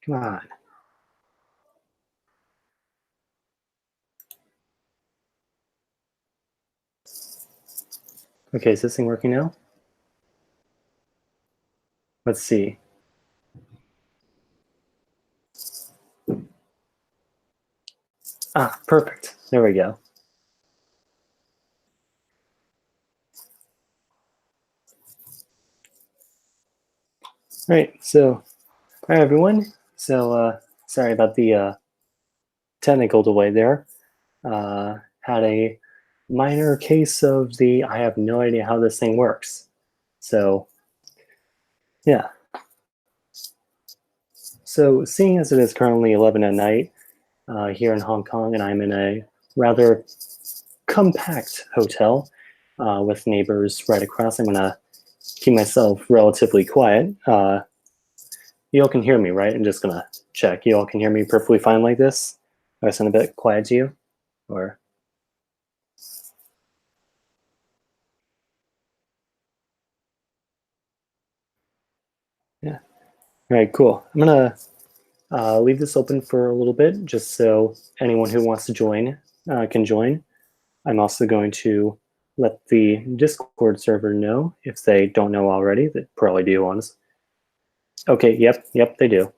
Come on. Okay, is this thing working now? Let's see. Ah, perfect. There we go. All right, so hi everyone. So sorry about the technical delay there. Had a minor case of the I have no idea how this thing works. So yeah. So seeing as it is currently 11 at night here in Hong Kong, and I'm in a rather compact hotel with neighbors right across, I'm gonna keep myself relatively quiet. You all can hear me, right? I'm just gonna check. You all can hear me perfectly fine like this? Do I sound a bit quiet to you? Or yeah. All right, cool. I'm gonna leave this open for a little bit just so anyone who wants to join can join. I'm also going to let the Discord server know if they don't know already. They probably do, honest. Okay, yep, they do.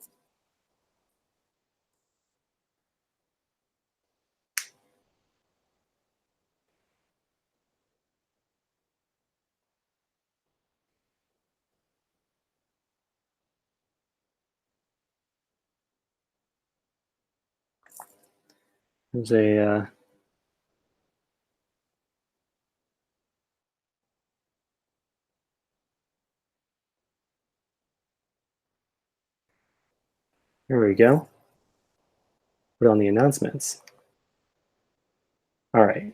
There's a here we go. Put on the announcements. All right.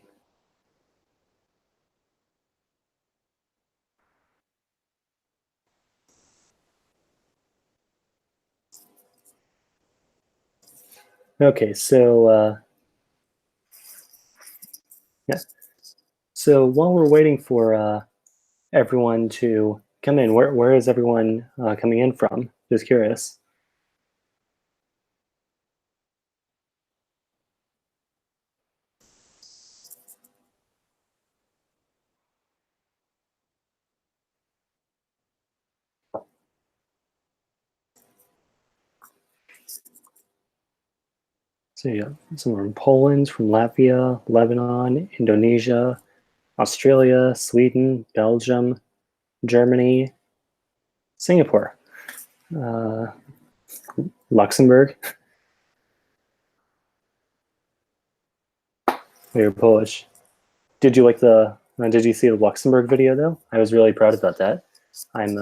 Okay, so yeah. So while we're waiting for everyone to come in, where is everyone coming in from? Just curious. So yeah, some from Poland, from Latvia, Lebanon, Indonesia, Australia, Sweden, Belgium, Germany, Singapore, uh, Luxembourg. You're Polish. Did you like the? Did you see the Luxembourg video though? I was really proud about that. I'm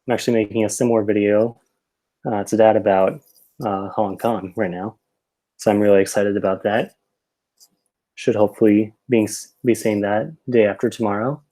actually making a similar video to that about Hong Kong right now, so I'm really excited about that. Should hopefully be seeing that day after tomorrow.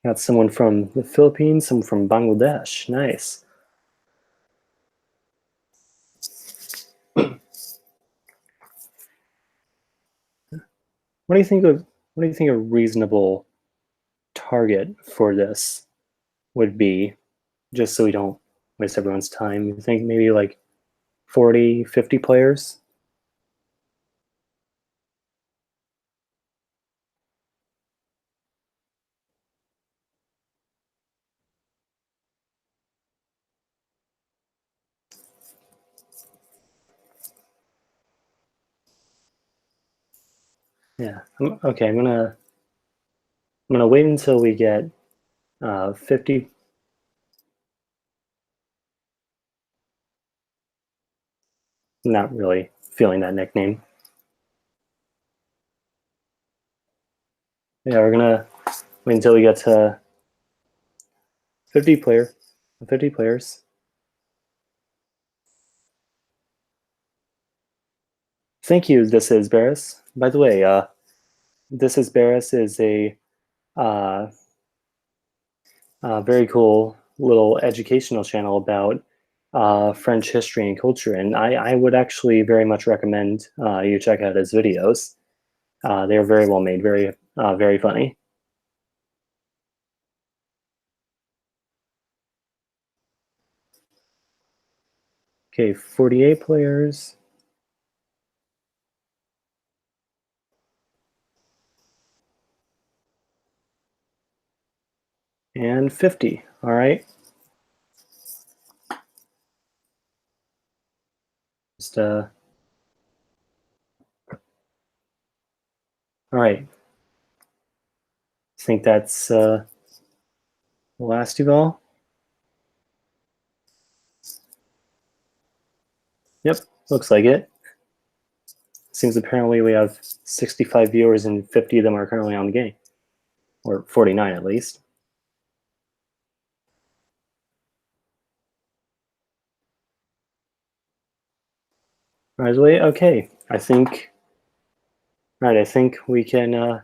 Got someone from the Philippines, someone from Bangladesh. Nice. What do you think of? What do you think a reasonable target for this would be, just so we don't waste everyone's time? You think maybe like 40, 50 players? Yeah. Okay. I'm gonna wait until we get 50. Not really feeling that nickname. Yeah, we're gonna wait until we get to 50 players. Thank you. This is Barris. By the way, this is Barris is a very cool little educational channel about French history and culture, and I would actually very much recommend you check out his videos. They're very well made, very funny. Okay, 48 players. And 50, all right. Just, all right. I think that's the last of all. Yep, looks like it. Seems apparently we have 65 viewers and 50 of them are currently on the game, or 49 at least. All right, okay. I think we can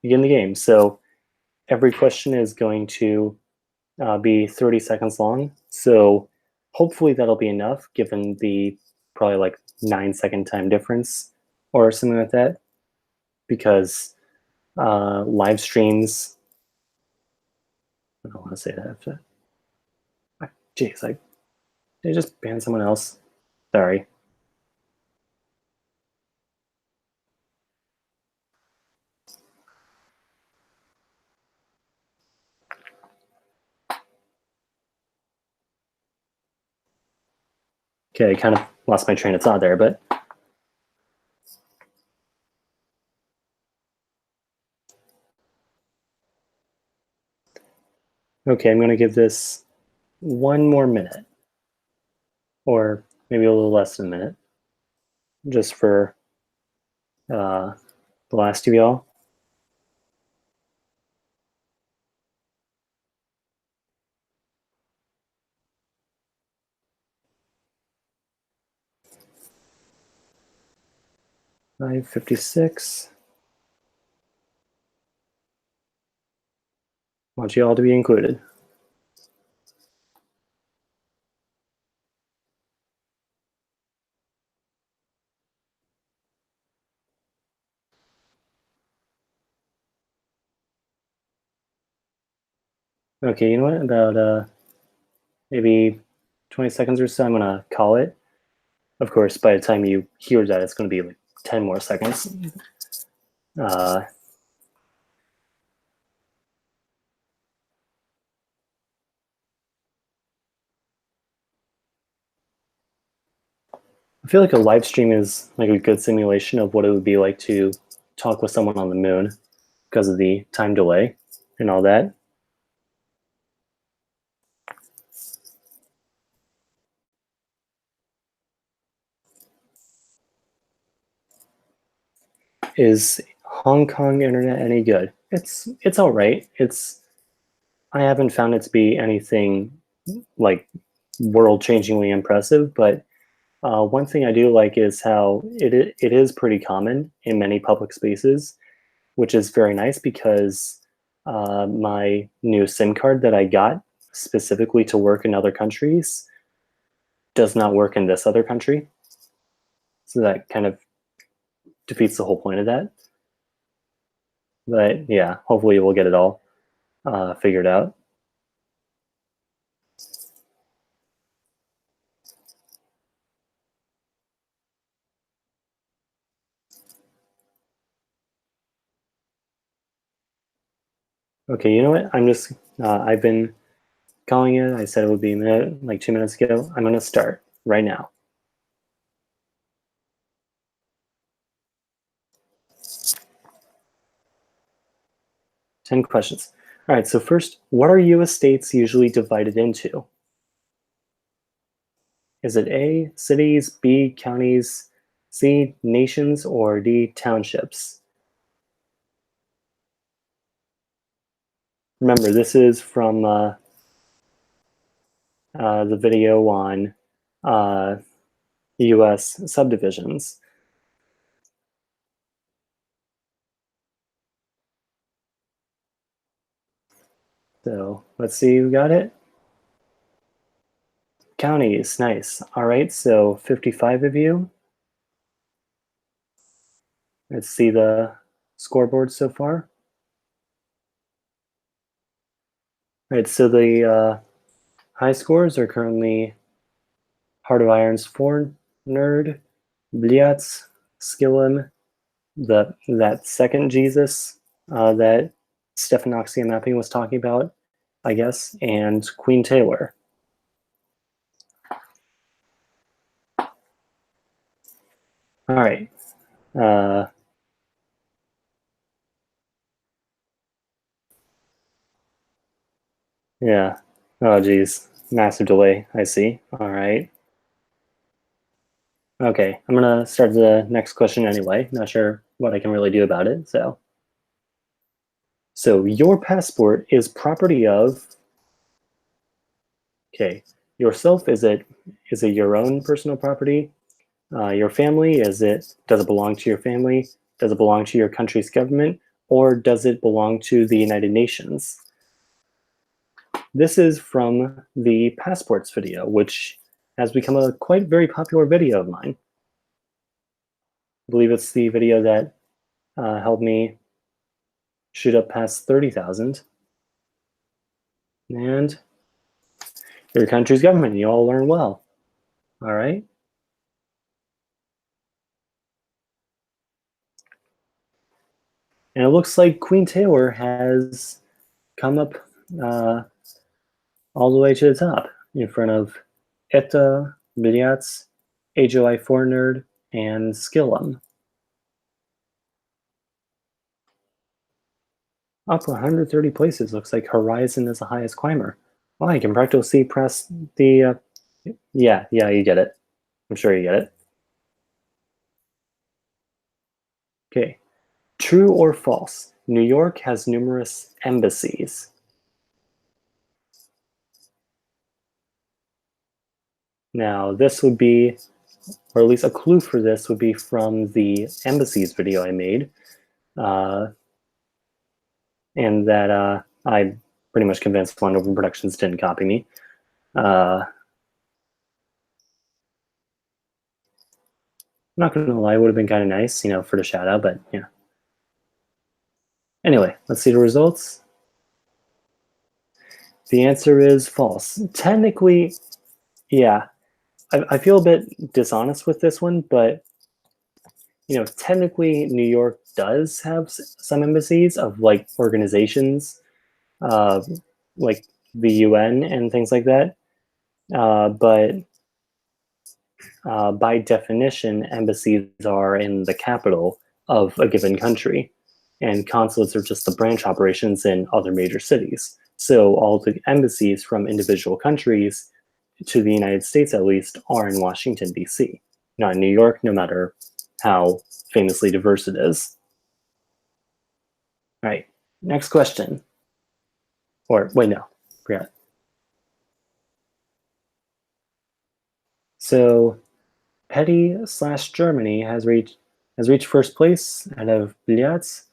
begin the game. So every question is going to be 30 seconds long. So hopefully that'll be enough given the probably like 9-second time difference or something like that. Because live streams, I don't want to say that. Jeez, they just banned someone else. Sorry. Okay, I kind of lost my train of thought there, but okay, I'm going to give this 1 more minute, or maybe a little less than a minute, just for the last of y'all. $5.56. Want you all to be included. Okay, you know what? About maybe 20 seconds or so, I'm gonna call it. Of course, by the time you hear that, it's gonna be like 10 more seconds. I feel like a live stream is like a good simulation of what it would be like to talk with someone on the moon because of the time delay and all that. Is Hong Kong internet any good? It's all right. I haven't found it to be anything like world-changingly impressive, but one thing I do like is how it is pretty common in many public spaces, which is very nice because my new SIM card that I got specifically to work in other countries does not work in this other country. So that kind of defeats the whole point of that. But yeah, hopefully we'll get it all figured out. Okay, you know what? I've been calling it. I said it would be a minute, like 2 minutes ago. I'm gonna start right now. Ten questions. All right, so first, what are US states usually divided into? Is it A, cities, B, counties, C, nations, or D, townships? Remember, this is from the video on US subdivisions. So let's see who got it. Counties, nice. All right, so 55 of you. Let's see the scoreboard so far. All right, so the high scores are currently Heart of Iron's 4 Nerd, Bliatz, Skillum, that second Jesus that Stephanoxia mapping was talking about, I guess, and Queen Taylor. All right. Yeah. Oh, geez. Massive delay. I see. All right. Okay. I'm going to start the next question anyway. Not sure what I can really do about it. So your passport is property of, okay, yourself, is it your own personal property? Your family, does it belong to your family? Does it belong to your country's government? Or does it belong to the United Nations? This is from the passports video, which has become a quite very popular video of mine. I believe it's the video that helped me shoot up past 30,000. And your country's government, you all learn well. All right. And it looks like Queen Taylor has come up all the way to the top in front of Etta, Bilyats, HOI 4 Nerd, and Skillum. Up 130 places, looks like Horizon is the highest climber. Well, I can practically press the, yeah, you get it. I'm sure you get it. Okay, true or false? New York has numerous embassies. Now, this would be, or at least a clue for this would be from the Embassies video I made. And that I pretty much convinced One Open Productions didn't copy me. I'm not gonna lie, it would have been kind of nice, for the shout out, but yeah. Anyway, let's see the results. The answer is false. Technically, yeah, I feel a bit dishonest with this one, but technically New York does have some embassies of like organizations, like the UN and things like that. But by definition, embassies are in the capital of a given country, and consulates are just the branch operations in other major cities. So all the embassies from individual countries to the United States, at least, are in Washington, D.C., not in New York, no matter how famously diverse it is. All right, next question. Or wait, no, forgot. So Petty/Germany has reached first place out of Bliatz.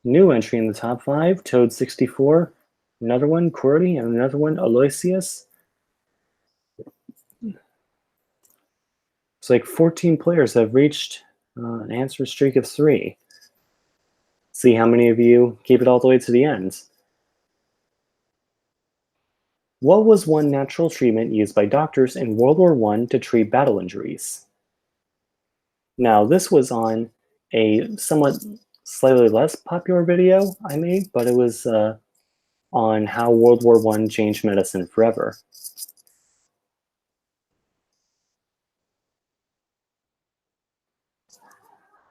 New entry in the top 5, Toad 64, another one, Cordy, and another one, Aloysius. It's like 14 players have reached an answer streak of 3. See how many of you keep it all the way to the end. What was one natural treatment used by doctors in World War I to treat battle injuries? Now, this was on a somewhat slightly less popular video I made, but it was on how World War I changed medicine forever.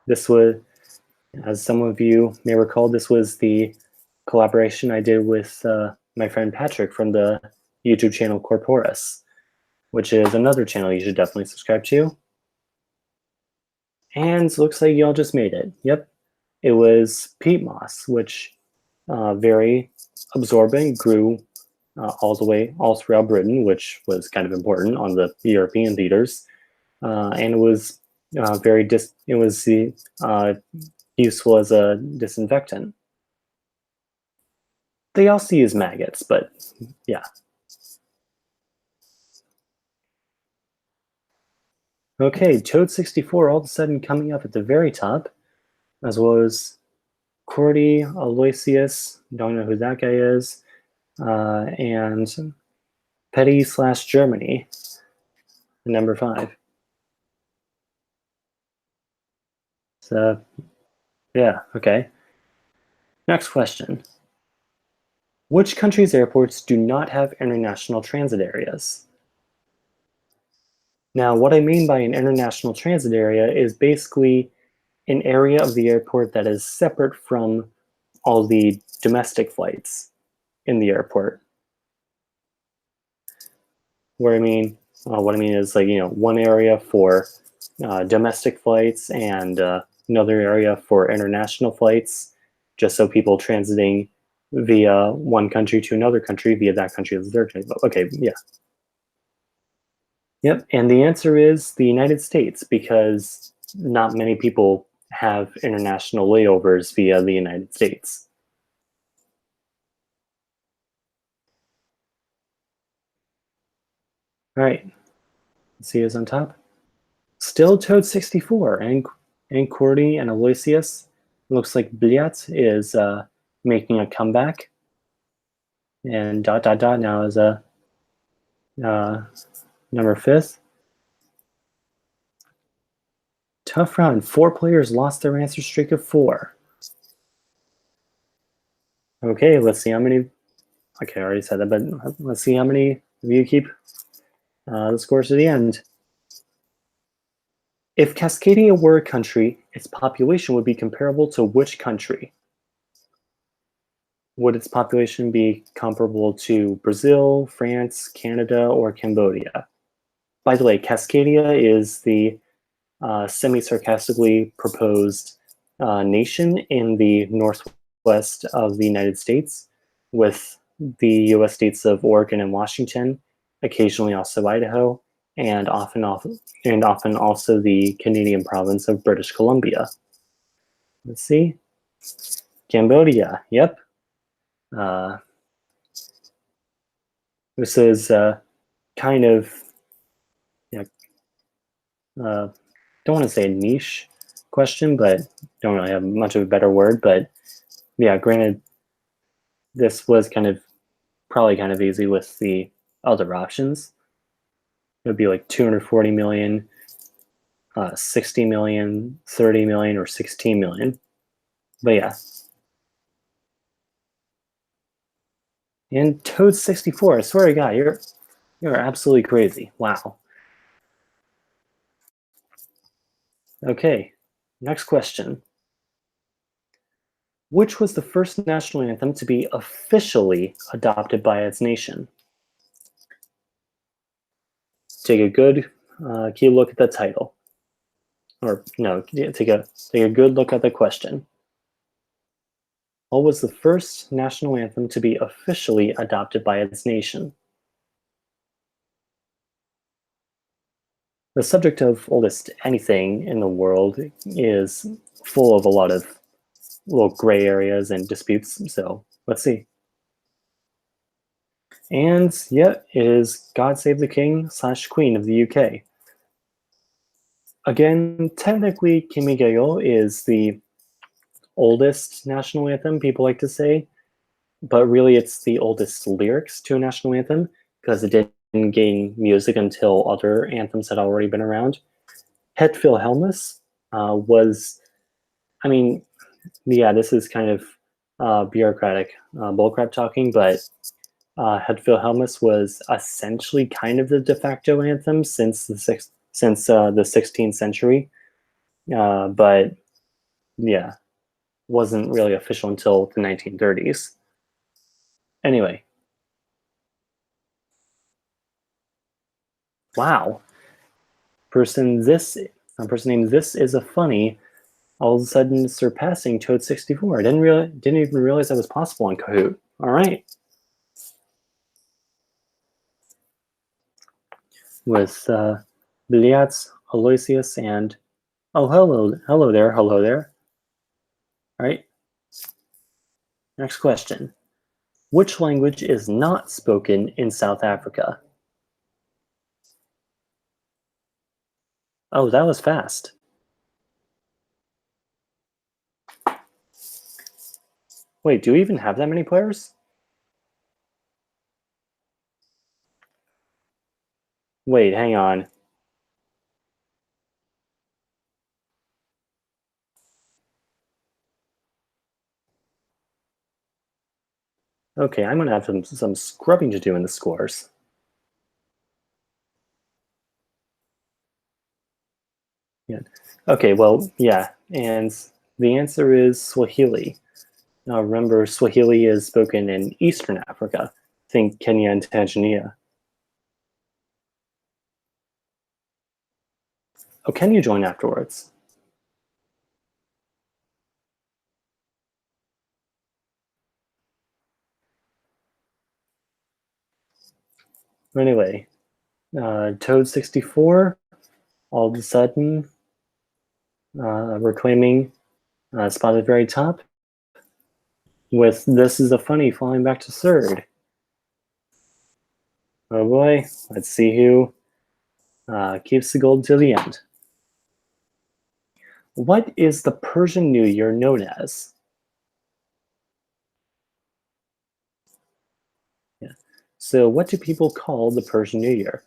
This was, as some of you may recall, this was the collaboration I did with my friend Patrick from the YouTube channel Corporis, which is another channel you should definitely subscribe to. And looks like y'all just made it. Yep, it was peat moss, which very absorbent, grew all throughout Britain, which was kind of important on the European theaters, and it was useful as a disinfectant. They also use maggots, but yeah. Okay, Toad 64 all of a sudden coming up at the very top, as well as Cordy, Aloysius, don't know who that guy is, and Petty/Germany, number 5. So, yeah, okay. Next question. Which country's airports do not have international transit areas? Now, what I mean by an international transit area is basically an area of the airport that is separate from all the domestic flights in the airport. What I mean is like, one area for domestic flights and another area for international flights, just so people transiting via one country to another country via that country is their country. Okay, yeah. Yep, and the answer is the United States, because not many people have international layovers via the United States. All right, let's see who's on top. Still Toad 64 and Cordy and Aloysius. Looks like Bliat is making a comeback. And ... now is a number 5th. Tough round. 4 players lost their answer streak of 4. Okay, let's see how many. Okay, I already said that, but let's see how many of you keep the scores to the end. If Cascadia were a country, its population would be comparable to which country? Would its population be comparable to Brazil, France, Canada, or Cambodia? By the way, Cascadia is the semi-sarcastically proposed nation in the northwest of the United States, with the U.S. states of Oregon and Washington, occasionally also Idaho, and often also the Canadian province of British Columbia. Let's see. Cambodia, yep. This is kind of, don't want to say a niche question, but don't really have much of a better word. But yeah, granted, this was probably kind of easy with the other options. It would be like 240 million, 60 million, 30 million, or 16 million. But yeah. And Toad 64, I swear to God, you're absolutely crazy. Wow. Okay, next question. Which was the first national anthem to be officially adopted by its nation? Take a good key look at the title. Or no, take a good look at the question. What was the first national anthem to be officially adopted by its nation? The subject of oldest anything in the world is full of a lot of little gray areas and disputes, so let's see. And yeah, it is God Save the King/Queen of the UK. Again, technically, Kimi Gayo is the oldest national anthem, people like to say, but really it's the oldest lyrics to a national anthem, because it didn't gain music until other anthems had already been around. Het Wilhelmus was, I mean, yeah, this is kind of bureaucratic bullcrap talking, but Het Wilhelmus was essentially kind of the de facto anthem since the 16th century, but yeah, wasn't really official until the 1930s. Anyway. Wow. A person named This Is a Funny all of a sudden surpassing Toad 64. I didn't even realize that was possible on Kahoot. All right. With Biliatz, Aloysius, and oh, hello there. All right. Next question. Which language is not spoken in South Africa? Oh, that was fast. Wait, do we even have that many players? Wait, hang on. Okay, I'm gonna have some scrubbing to do in the scores. Yeah. Okay, well, yeah, and the answer is Swahili. Now remember, Swahili is spoken in Eastern Africa. Think Kenya and Tanzania. Oh, can you join afterwards? Anyway, Toad 64, all of a sudden, we're claiming spot at the very top with This Is a Funny falling back to third. Oh boy, let's see who keeps the gold till the end. What is the Persian New Year known as? Yeah. So what do people call the Persian New Year?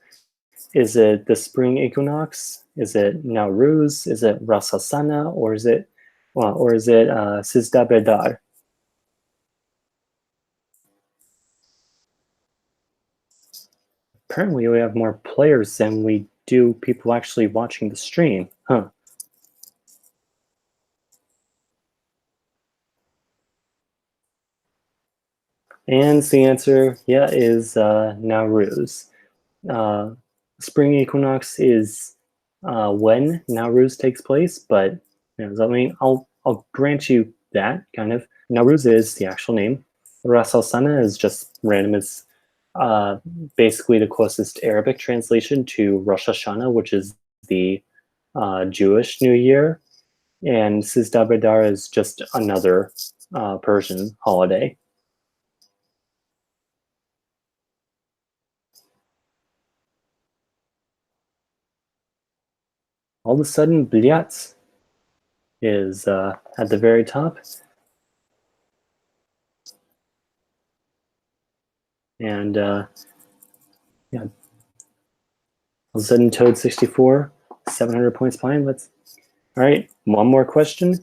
Is it the spring equinox? Is it Nowruz? Is it Ras Hasana? Or is it Sizda Bedar? Apparently we have more players than we do people actually watching the stream, huh? And the answer, yeah, is Nowruz. Spring equinox is when Nowruz takes place, but I mean, I'll grant you that kind of. Nowruz is the actual name. Ras Al Sana is just random. It's basically the closest Arabic translation to Rosh Hashanah, which is the Jewish New Year, and Sizda Bedar is just another Persian holiday. All of a sudden, Blyat is at the very top. And yeah, all of a sudden, Toad 64, 700 points behind. All right, one more question.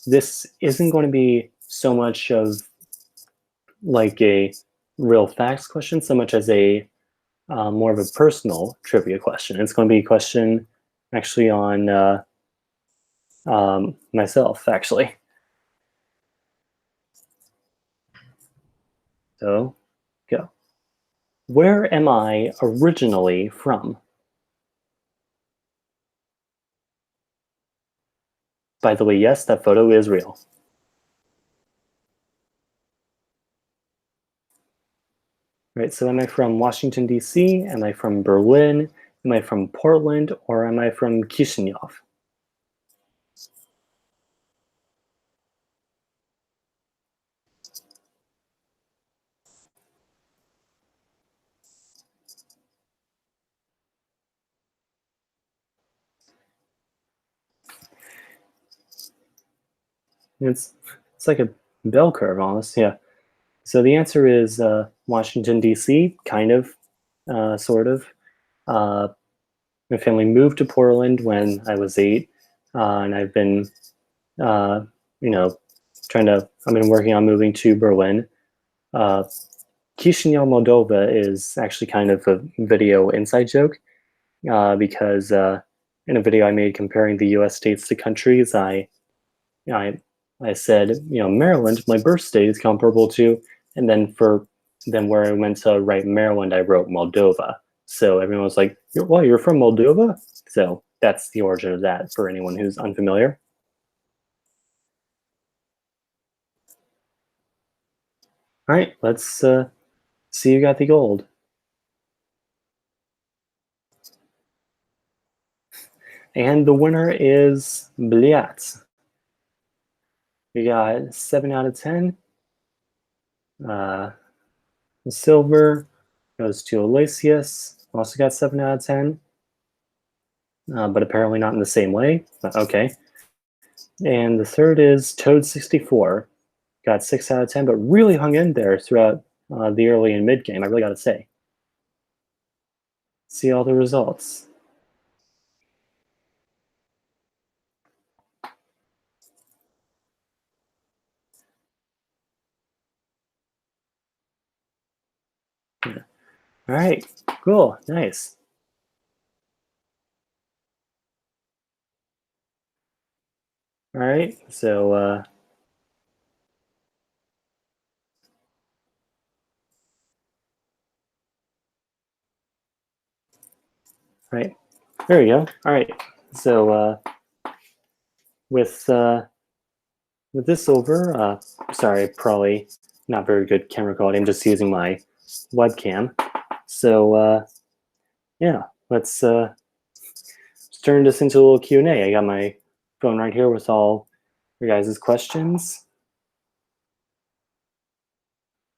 This isn't going to be so much of like a real facts question, so much as a more of a personal trivia question. It's going to be a question actually on myself, actually. So, go. Where am I originally from? By the way, yes, that photo is real. Right, so am I from Washington, D.C.? Am I from Berlin? Am I from Portland? Or am I from Chisinau? It's like a bell curve almost, yeah. So the answer is Washington, D.C., kind of, sort of. My family moved to Portland when I was 8, and I've been, you know, I've been working on moving to Berlin. Chisinau, Moldova is actually kind of a video inside joke because in a video I made comparing the U.S. states to countries, I said, Maryland, my birth state, is comparable to, and then where I went to write Maryland, I wrote Moldova. So everyone was like, you're from Moldova? So that's the origin of that for anyone who's unfamiliar. All right, let's see who got the gold. And the winner is Blyat. We got 7 out of 10. The silver goes to Aloysius, also got 7 out of 10, but apparently not in the same way, but okay. And the third is Toad64, got 6 out of 10, but really hung in there throughout the early and mid game, I really gotta say. See all the results. Yeah. All right, cool, nice. All right, so right, there we go. All right, so with this over, sorry, probably not very good camera quality. I'm just using my webcam. So yeah, let's turn this into a little Q&A. I got my phone right here with all your guys' questions.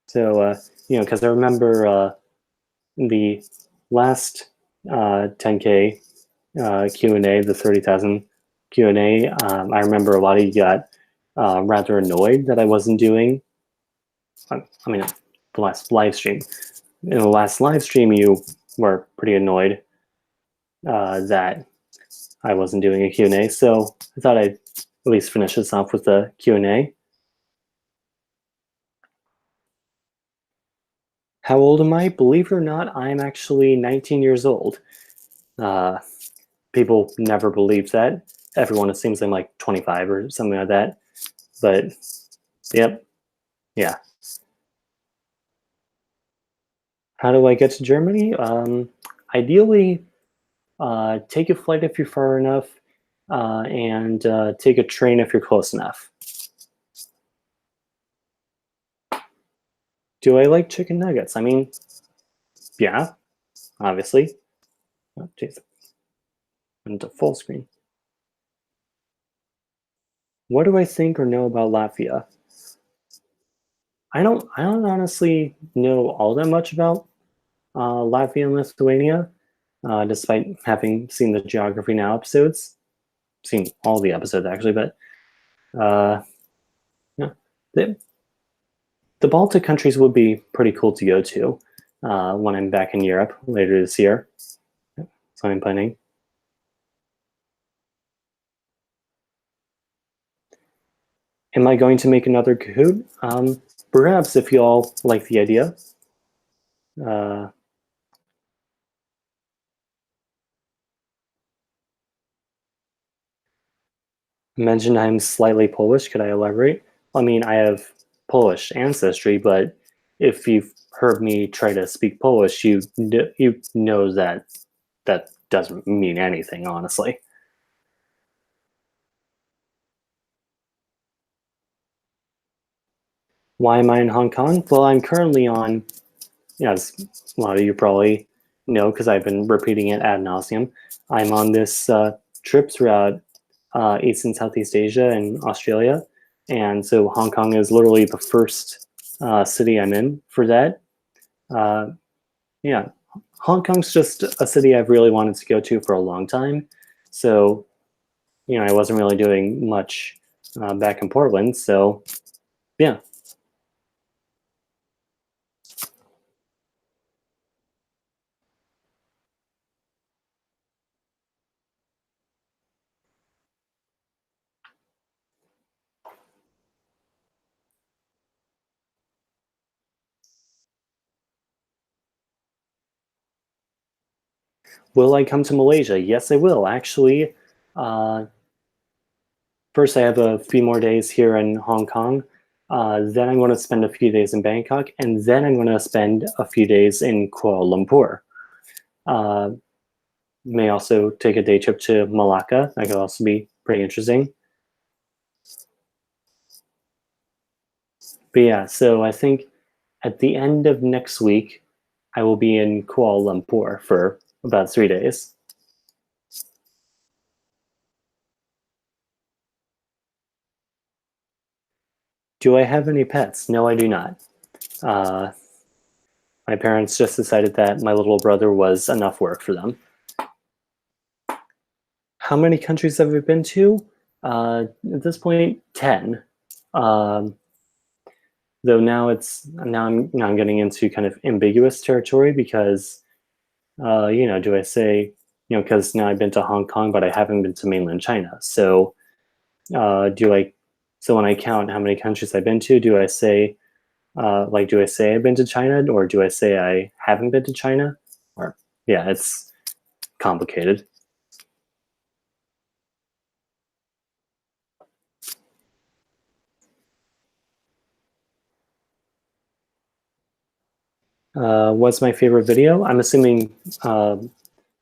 So you know, because I remember the last 10K Q&A, the 30,000 Q&A, I remember a lot of you got rather annoyed that I wasn't doing, I mean, the last live stream. In the last live stream, you were pretty annoyed that I wasn't doing a Q&A, so I thought I'd at least finish this off with a Q&A. How old am I? Believe it or not, I'm actually 19 years old. People never believe that. Everyone assumes I'm like 25 or something like that. But, yep, yeah. How do I get to Germany? Ideally, take a flight if you're far enough, and take a train if you're close enough. Do I like chicken nuggets? I mean, yeah, obviously. Oh, geez. Into full screen. What do I think or know about Latvia? I don't honestly know all that much about Latvia and Lithuania, despite having seen the Geography Now episodes. Seen all the episodes actually, but yeah, the Baltic countries would be pretty cool to go to when I'm back in Europe later this year. So I'm planning. Am I going to make another Kahoot? Perhaps if you all like the idea. Mentioned I'm slightly Polish. Could I elaborate? I mean, I have Polish ancestry, but if you've heard me try to speak Polish, you know that that doesn't mean anything, honestly. Why am I in Hong Kong? Well, I'm currently on, as a lot of you probably know, because I've been repeating it ad nauseum, I'm on this trip throughout East and Southeast Asia and Australia. And so Hong Kong is literally the first city I'm in for that. Yeah, Hong Kong's just a city I've really wanted to go to for a long time. So, you know, I wasn't really doing much back in Portland. So, yeah. Will I come to Malaysia? Yes, I will. Actually, first I have a few more days here in Hong Kong. Then I'm going to spend a few days in Bangkok, and then I'm going to spend a few days in Kuala Lumpur. May also take a day trip to Malacca. That could also be pretty interesting. But yeah, so I think at the end of next week, I will be in Kuala Lumpur for about 3 days. Do I have any pets? No, I do not. My parents just decided that my little brother was enough work for them. How many countries have we been to? At this point, 10. Though now I'm getting into kind of ambiguous territory because do I say, because now I've been to Hong Kong, but I haven't been to mainland China. So so when I count how many countries I've been to, do I say I've been to China, or do I say I haven't been to China? Or yeah, it's complicated. What's my favorite video? I'm assuming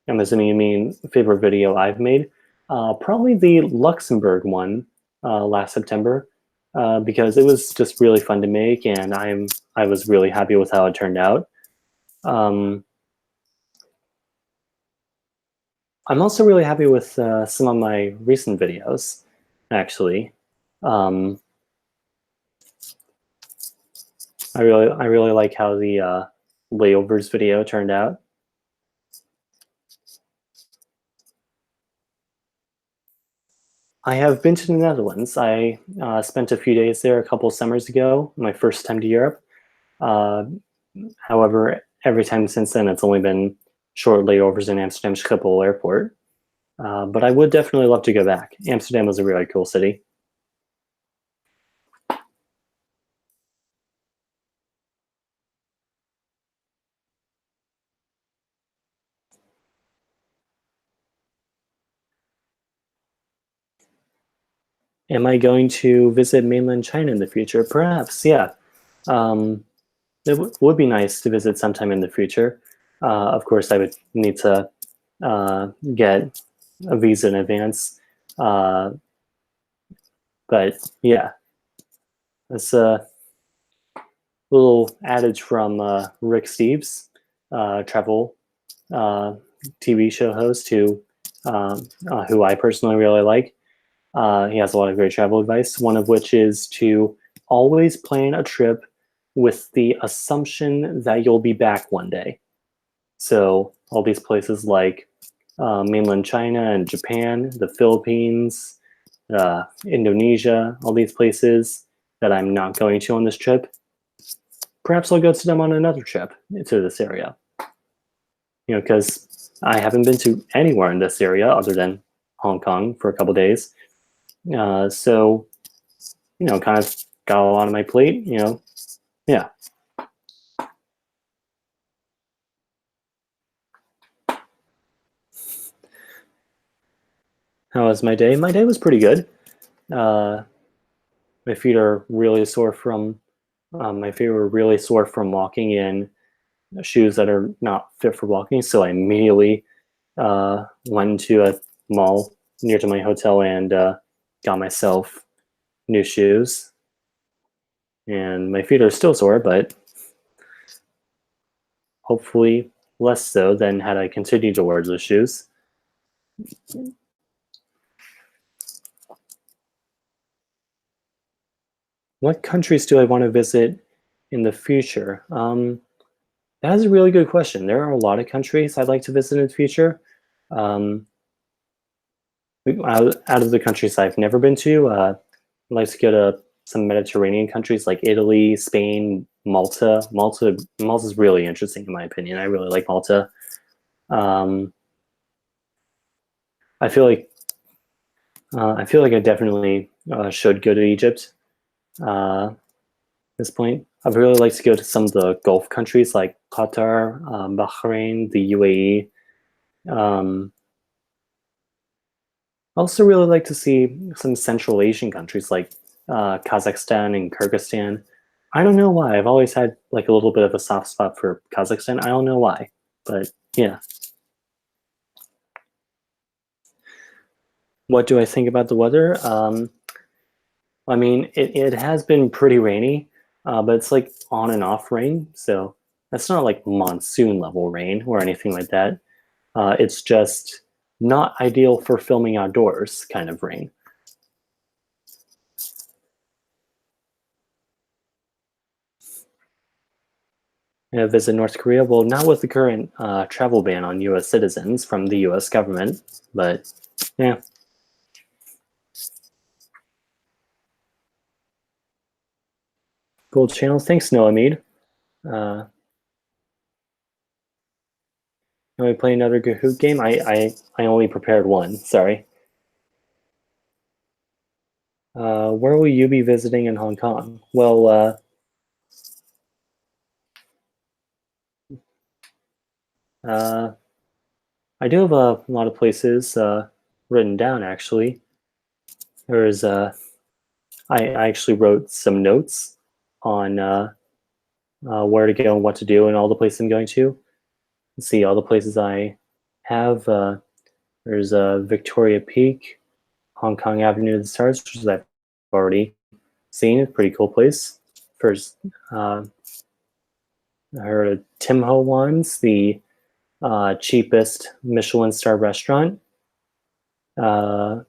you mean favorite video I've made. Probably the Luxembourg one last September, because it was just really fun to make, and I was really happy with how it turned out. I'm also really happy with some of my recent videos, actually. I really like how the layovers video turned out. I have been to the Netherlands. I spent a few days there a couple summers ago, my first time to Europe. However, every time since then, it's only been short layovers in Amsterdam Schiphol Airport. But I would definitely love to go back. Amsterdam was a really cool city. Am I going to visit mainland China in the future? Perhaps, yeah. It would be nice to visit sometime in the future. Of course, I would need to get a visa in advance. But yeah, it's a little adage from Rick Steves, travel TV show host who I personally really like. He has a lot of great travel advice, one of which is to always plan a trip with the assumption that you'll be back one day. So all these places like mainland China and Japan, the Philippines, Indonesia, all these places that I'm not going to on this trip, perhaps I'll go to them on another trip to this area. Because I haven't been to anywhere in this area other than Hong Kong for a couple days. So, kind of got a lot on my plate, yeah. How was my day? My day was pretty good. My feet are really sore from walking in shoes that are not fit for walking. So I immediately went to a mall near to my hotel and got myself new shoes. And my feet are still sore, but hopefully less so than had I continued to wear those shoes. What countries do I want to visit in the future? That is a really good question. There are a lot of countries I'd like to visit in the future. Out of the countries I've never been to, I'd like to go to some Mediterranean countries like Italy, Spain, Malta. Malta's really interesting in my opinion. I really like Malta. I feel like I definitely should go to Egypt. At this point, I'd really like to go to some of the Gulf countries like Qatar, Bahrain, the UAE. I also really like to see some Central Asian countries like Kazakhstan and Kyrgyzstan. I don't know why. I've always had like a little bit of a soft spot for Kazakhstan. I don't know why, but yeah. What do I think about the weather? I mean, it has been pretty rainy, but it's like on and off rain. So that's not like monsoon level rain or anything like that. It's just not ideal for filming outdoors kind of rain. visit North Korea. Well, not with the current travel ban on U.S. citizens from the U.S. government, but yeah. Gold channel. Thanks, Noah Mead. Can we play another Kahoot game? I only prepared one. Sorry. Where will you be visiting in Hong Kong? Well, I do have a lot of places written down, actually. There's I actually wrote some notes on where to go and what to do and all the places I'm going to. Let's see all the places I have. There's Victoria Peak, Hong Kong Avenue of the Stars, which I've already seen. It's a pretty cool place. First, I heard of Tim Ho Wan's, the cheapest Michelin star restaurant. The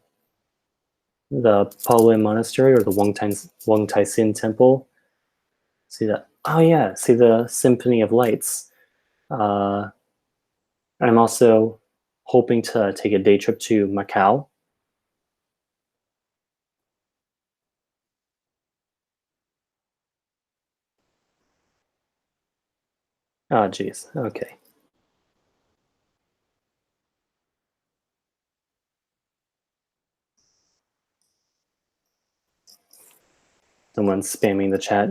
Paolin Monastery or the Wong Tai Sin Temple. See that? Oh yeah, see the Symphony of Lights. And I'm also hoping to take a day trip to Macau. Oh geez, okay. Someone's spamming the chat.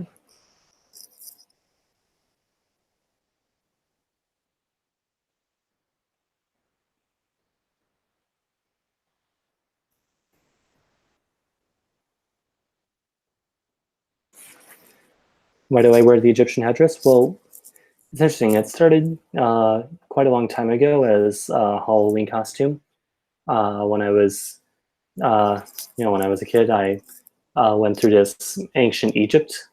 Why do I wear the Egyptian headdress? Well, it's interesting. It started quite a long time ago as a Halloween costume. When I was, when I was a kid, I went through this ancient Egypt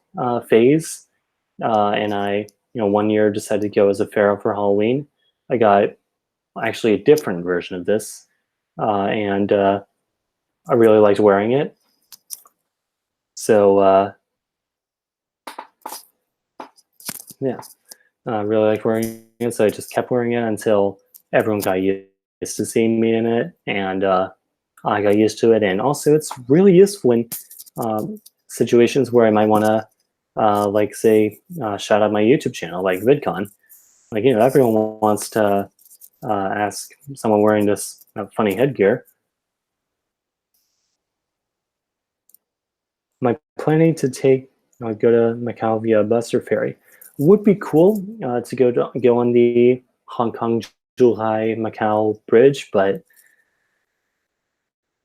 phase, and I, one year decided to go as a pharaoh for Halloween. I got actually a different version of this, and I really liked wearing it. So yeah, I really liked wearing it. So I just kept wearing it until everyone got used to seeing me in it, and I got used to it. And also, it's really useful in situations where I might want to, like, say, shout out my YouTube channel, like VidCon. Like, everyone wants to ask someone wearing this funny headgear. Am I planning to go to Macau via bus or ferry? Would be cool to go on the Hong Kong Zhuhai Macau bridge, but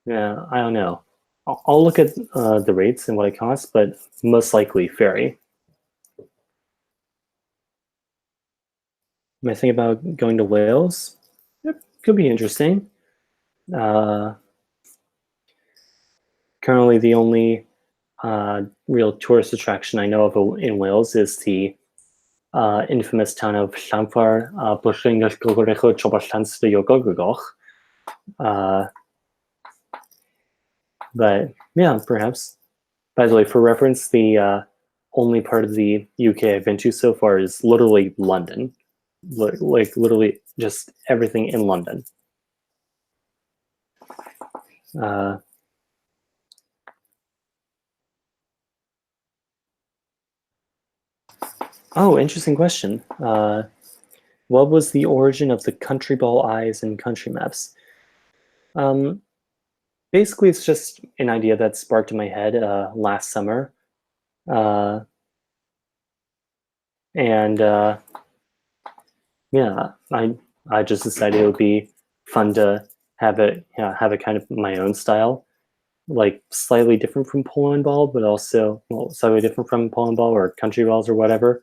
yeah, I don't know. I'll look at the rates and what it costs, but most likely ferry. Am I thinking about going to Wales? Yep, could be interesting. Currently, the only real tourist attraction I know of in Wales is the infamous town of Llanfair, but yeah, perhaps. By the way, for reference, the only part of the UK I've been to so far is literally London. Like literally just everything in London. Oh, interesting question. What was the origin of the country ball eyes in country maps? Basically, it's just an idea that sparked in my head last summer. And yeah, I just decided it would be fun to have it kind of my own style, like slightly different from Poland ball, but also slightly different from Poland ball or country balls or whatever,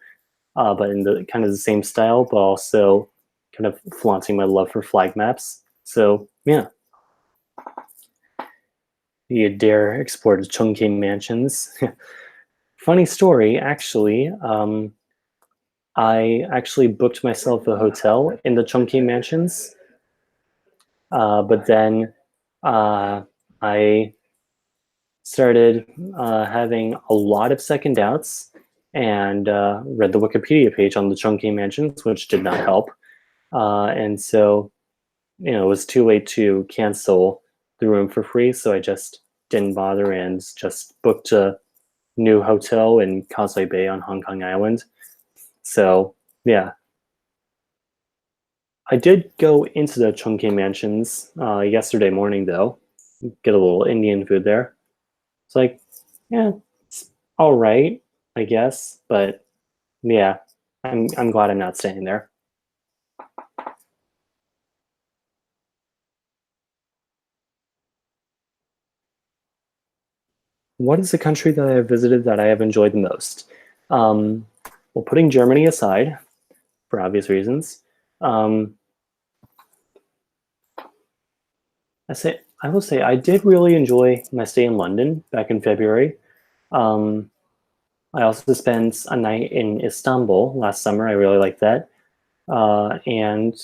but in the kind of the same style, but also kind of flaunting my love for flag maps. So yeah, you dare explore the Chungking mansions. Funny story, actually. I actually booked myself a hotel in the Chungking mansions, but then I started having a lot of second doubts, and read the Wikipedia page on the Chungking Mansions, which did not help. And so, it was too late to cancel the room for free, so I just didn't bother and just booked a new hotel in Causeway Bay on Hong Kong Island. So, yeah. I did go into the Chungking Mansions yesterday morning, though. Get a little Indian food there. It's like, yeah, it's all right, I guess. But yeah, I'm glad I'm not staying there. What is the country that I have visited that I have enjoyed the most? Well, putting Germany aside, for obvious reasons, I will say I did really enjoy my stay in London back in February. Um, I also spent a night in Istanbul last summer. I really liked that. And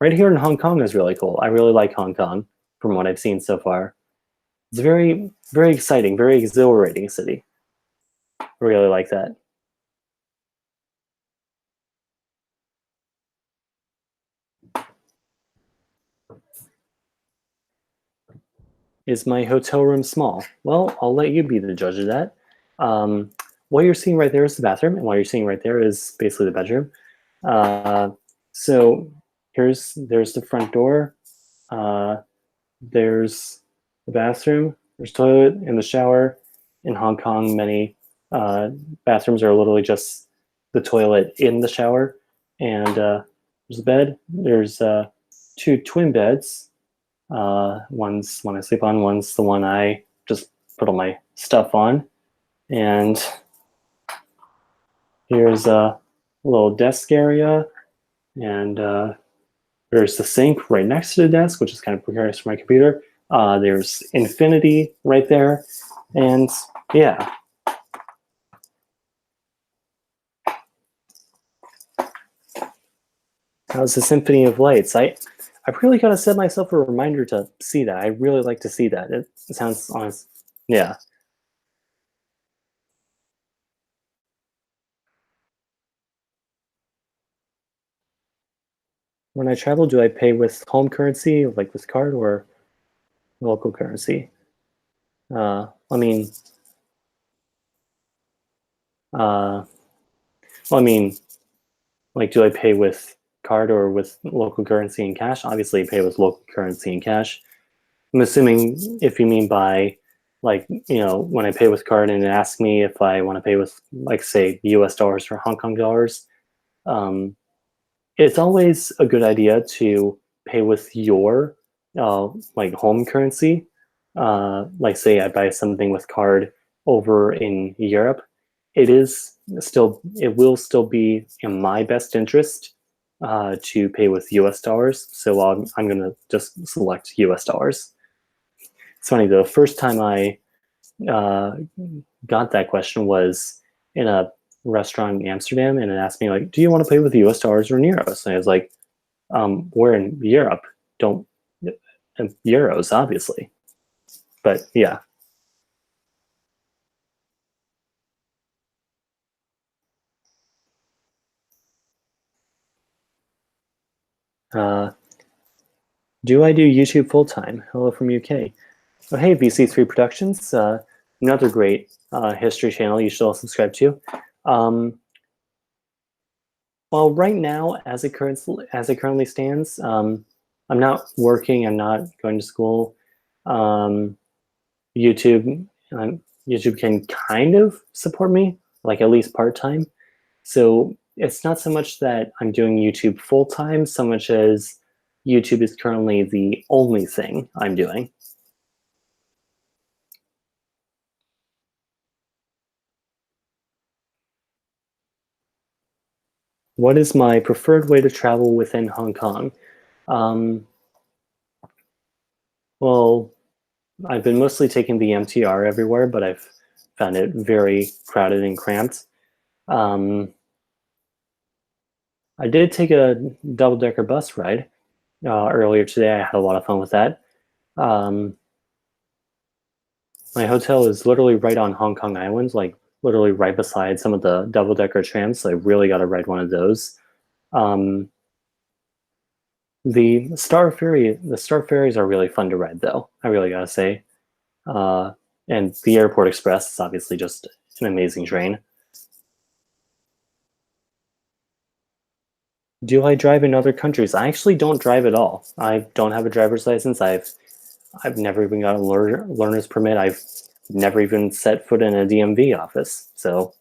right here in Hong Kong is really cool. I really like Hong Kong from what I've seen so far. It's a very, very exciting, very exhilarating city. I really like that. Is my hotel room small? Well, I'll let you be the judge of that. What you're seeing right there is the bathroom, and what you're seeing right there is basically the bedroom. So there's the front door. There's the bathroom. There's toilet and the shower. In Hong Kong, many bathrooms are literally just the toilet in the shower, and there's a bed. There's two twin beds. One's one I sleep on, one's the one I just put all my stuff on. And here's a little desk area, and there's the sink right next to the desk, which is kind of precarious for my computer. There's infinity right there, and yeah. How's the symphony of lights? I really gotta set myself a reminder to see that. I really like to see that. It sounds honest. Yeah. When I travel, do I pay with home currency, like with card, or local currency? I mean, well, I mean, like, do I pay with card or with local currency and cash? Obviously, pay with local currency and cash. I'm assuming if you mean by, like, when I pay with card and it asks me if I want to pay with, like, say, US dollars or Hong Kong dollars, it's always a good idea to pay with your, like, home currency. Like, say I buy something with card over in Europe, it will still be in my best interest to pay with US dollars. So I'm going to just select US dollars. It's funny, the first time I got that question was in a restaurant in Amsterdam, and it asked me, like, do you want to pay with US dollars or in euros? And I was like, we're in Europe, don't euros, obviously. But yeah. Do I do YouTube full time? Hello from UK. Oh, hey, VC3 Productions, another great history channel you should all subscribe to. Well, right now, as it currently stands, I'm not working. I'm not going to school. YouTube YouTube can kind of support me, like at least part time. So it's not so much that I'm doing YouTube full time, so much as YouTube is currently the only thing I'm doing. What is my preferred way to travel within Hong Kong? Well, I've been mostly taking the MTR everywhere, but I've found it very crowded and cramped. I did take a double-decker bus ride earlier today. I had a lot of fun with that. My hotel is literally right on Hong Kong Island, like literally right beside some of the double-decker trams, so I really got to ride one of those. The Star Ferries are really fun to ride, though. I really gotta say, and the Airport Express is obviously just an amazing train. Do I drive in other countries? I actually don't drive at all. I don't have a driver's license. I've never even got a learner's permit. I've never even set foot in a DMV office. So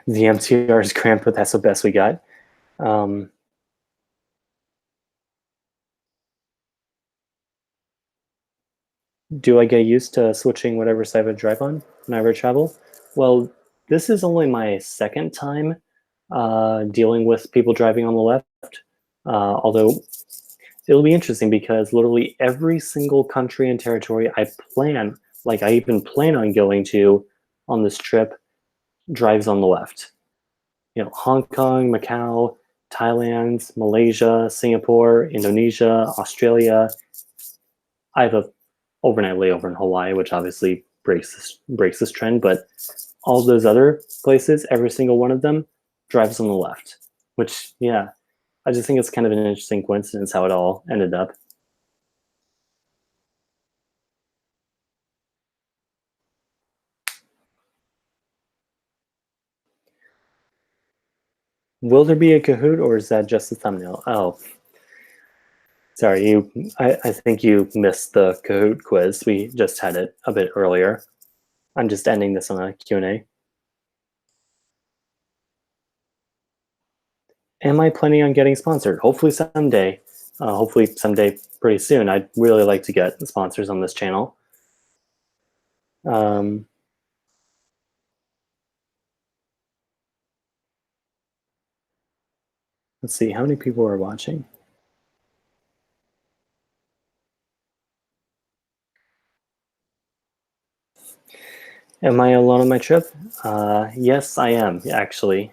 the MTR is cramped, but that's the best we got. Do I get used to switching whatever side I drive on whenever I travel? Well, this is only my second time dealing with people driving on the left. Although it'll be interesting because literally every single country and territory I even plan on going to on this trip drives on the left. You know, Hong Kong, Macau, Thailand, Malaysia, Singapore, Indonesia, Australia. I have a overnight layover in Hawaii, which obviously breaks this trend, but all those other places, every single one of them drives on the left, which, yeah, I just think it's kind of an interesting coincidence how it all ended up. Will there be a Kahoot, or is that just a thumbnail? Oh, sorry, I think you missed the Kahoot quiz. We just had it a bit earlier. I'm just ending this on a Q&A. Am I planning on getting sponsored? Hopefully someday. Hopefully someday pretty soon. I'd really like to get sponsors on this channel. Let's see, how many people are watching? Am I alone on my trip? Yes, I am, actually.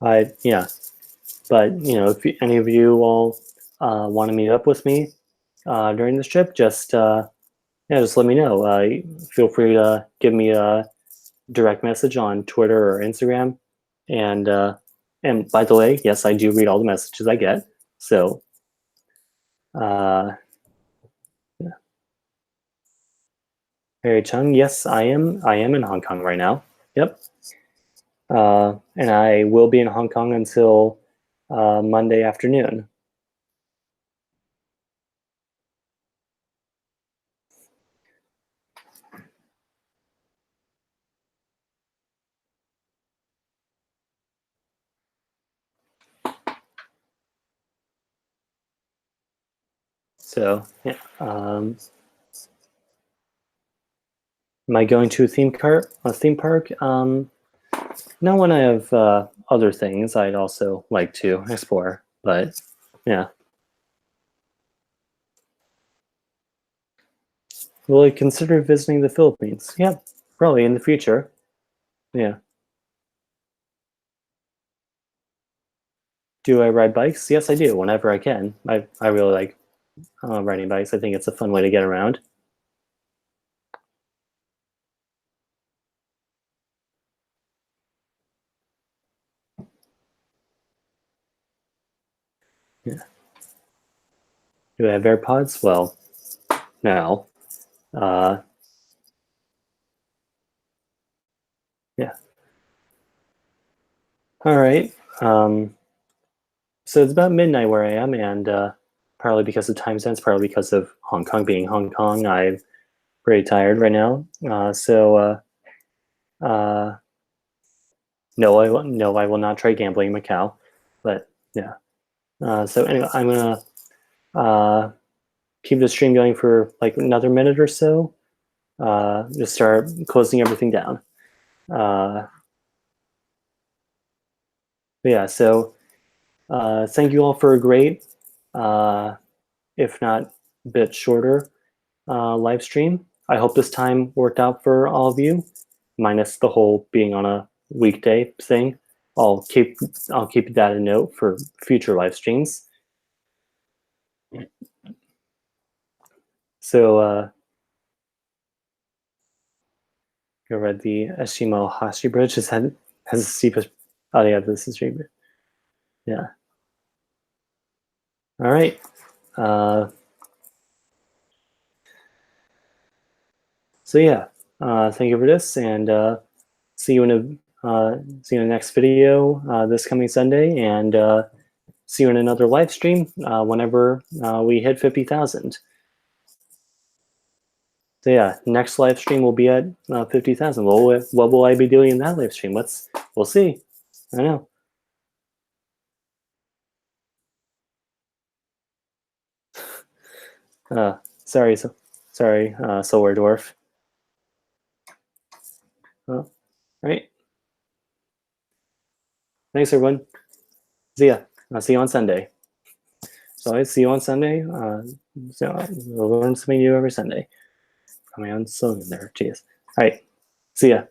Yeah, but you know, if any of you all want to meet up with me during this trip, just just let me know. Feel free to give me a direct message on Twitter or Instagram, and by the way, yes, I do read all the messages I get. So, yeah. Harry Chung, yes, I am. I am in Hong Kong right now. Yep. And I will be in Hong Kong until Monday afternoon. So, yeah. Am I going to a theme park? Not when I have other things I'd also like to explore, but yeah. Will I consider visiting the Philippines? Yeah, probably in the future. Yeah. Do I ride bikes? Yes, I do, whenever I can. I really like riding bikes. I think it's a fun way to get around. Yeah. Do I have AirPods? Well, no. Yeah. All right. So it's about midnight where I am, and partly because of time zones, partly because of Hong Kong being Hong Kong, I'm pretty tired right now. No, I will not try gambling in Macau. But yeah. So anyway, I'm gonna keep the stream going for like another minute or so. Just start closing everything down. Yeah. So thank you all for a great, if not a bit shorter, live stream. I hope this time worked out for all of you, minus the whole being on a weekday thing. I'll keep that a note for future live streams. So I read the Eshimo Hashi Bridge has the steepest. Oh yeah, this is stream. Yeah. All right. So yeah, thank you for this, and see you in the next video this coming Sunday, and see you in another live stream whenever we hit 50,000. So yeah, next live stream will be at 50,000. What will I be doing in that live stream? We'll see. I know. Sorry, Solar Dwarf. All right. Thanks, everyone. See ya. I'll see you on Sunday. So I see you on Sunday. So we'll learn something new every Sunday. Coming on slogan there. Cheers. All right. See ya.